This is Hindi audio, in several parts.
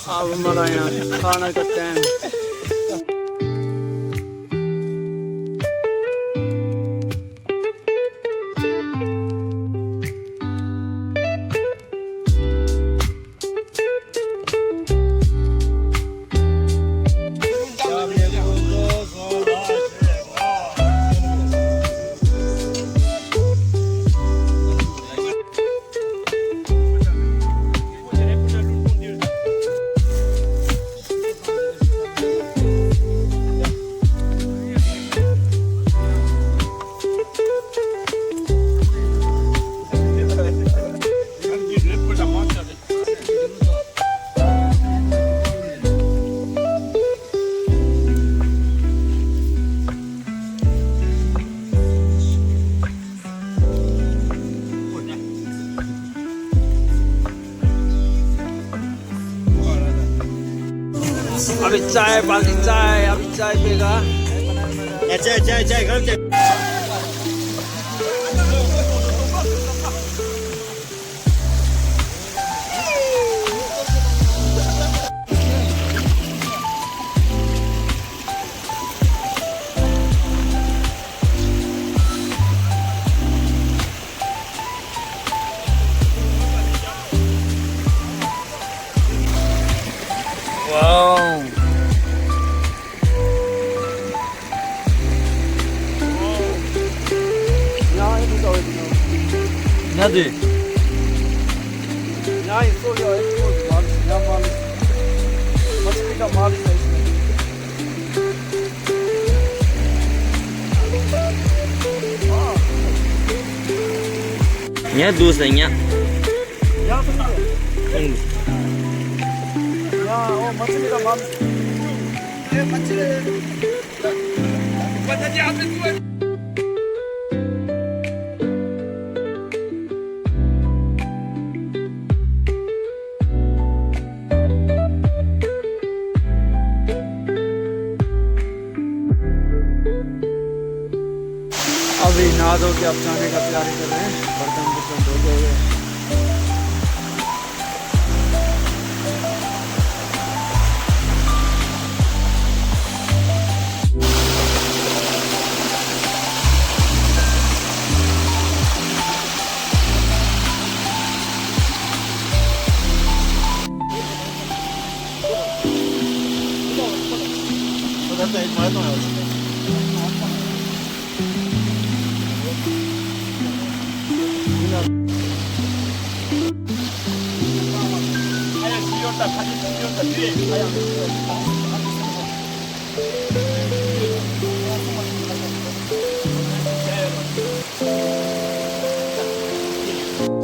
अब हमारा यहाँ खाना का टाइम। अभी चाय बाल्टी चाय अभी चाय पिएगा चाय चाय चाय गरम चाय Hadi. यहाँ इसको जो है इसको मालिश यहाँ मालिश मछली का मालिश है इसमें। यहाँ दूसरा यहाँ यहाँ तो नहीं यहाँ वो मछली का मालिश ये मछली पता नहीं आपने क्यों अभी नहा धो के अब जाने का तैयारी कर रहे हैं। बर्तन धो के हुए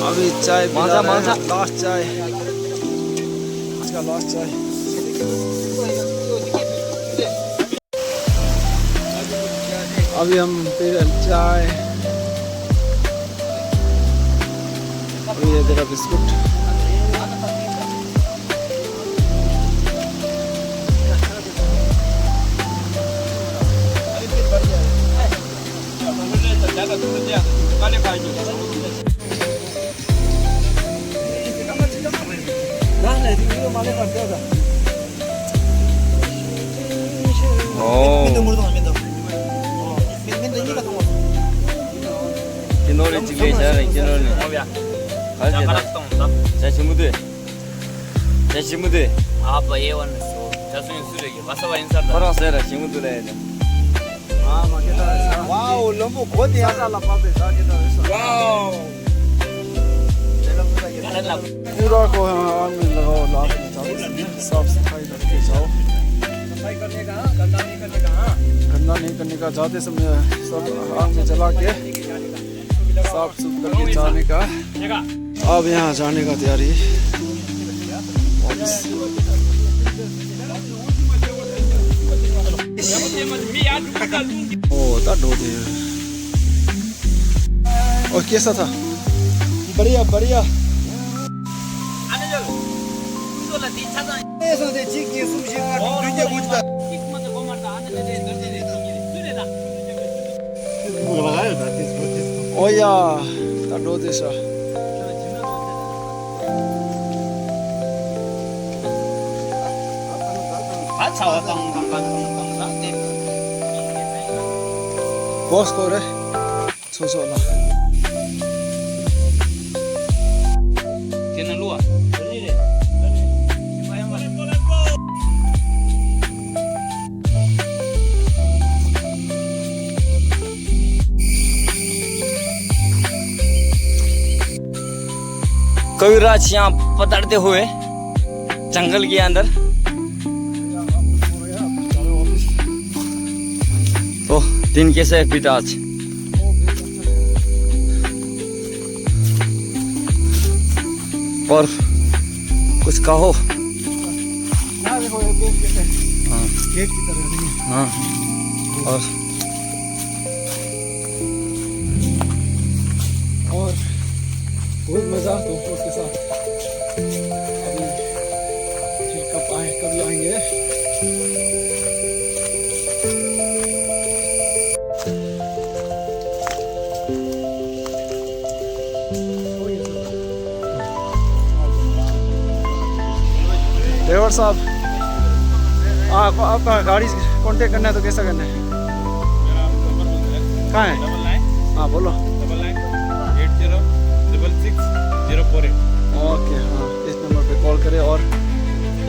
अभी चाय पिला रहे हैं। लास्ट चाय इसका लास्ट चाय। अभी हम पी रहे हैं चाय। अभी ये तेरा biscuit. 기노래 집에 자는 기노래 자 친구들 자 친구들 apa yewan so jasun suregi wasawa insar 걸어서라 친구들 हाँ माकेटा ऐसा। 와우 너무 거대야 साला पापे साकेटा ऐसा। 와우 पूरा को आग में लगाओ लास्ट में जाओ साफ सफाई करके जाओ। सफाई करने का गंदा नहीं करने का। गंदा नहीं करने का जाते समय सब आग में जला के साफ सुथरा करके जाने का। अब यहाँ जाने का तैयारी। ओ ता दो दे। और कैसा था? बढ़िया बढ़िया। 오야 다 로데사 अच्छा होता हूँ बॉस को रे सोला tiene lua कविराज यहाँ पतड़ते हुए जंगल के अंदर तो दिन कैसे है बीता आज और कुछ कहो देखो ये गेट कैसे हाँ गेट की तरह नहीं हाँ और बहुत मजा दोस्तों के साथ अभी फिर कभी आएंगे ड्राइवर साहब आपका गाड़ी कांटेक्ट करना है तो कैसा करना है कहाँ है हाँ बोलो 9980666048 ओके हाँ इस नंबर पे कॉल करें और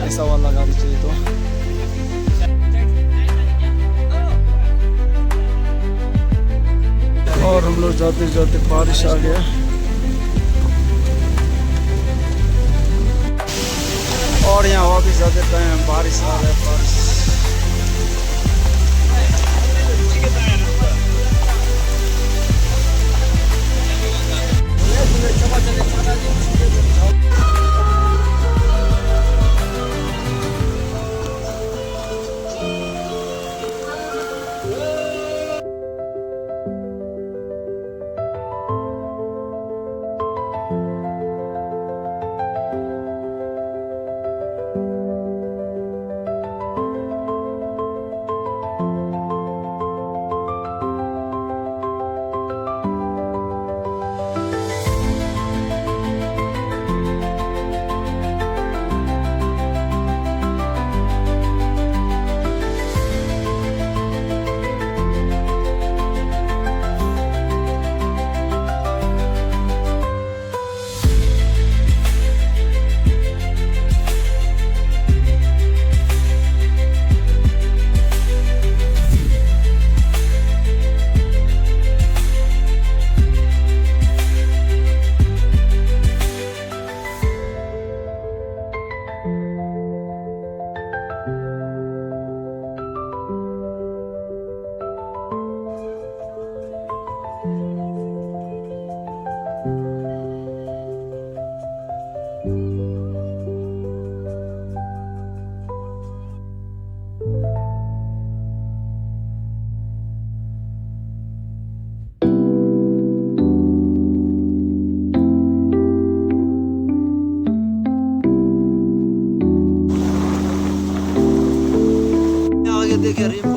ऐसा वाला गाड़ी चाहिए तो और हम लोग जाते जाते बारिश आ गया और यहाँ वापिस जाते टाइम बारिश आ रहा है बारिश आगे देखे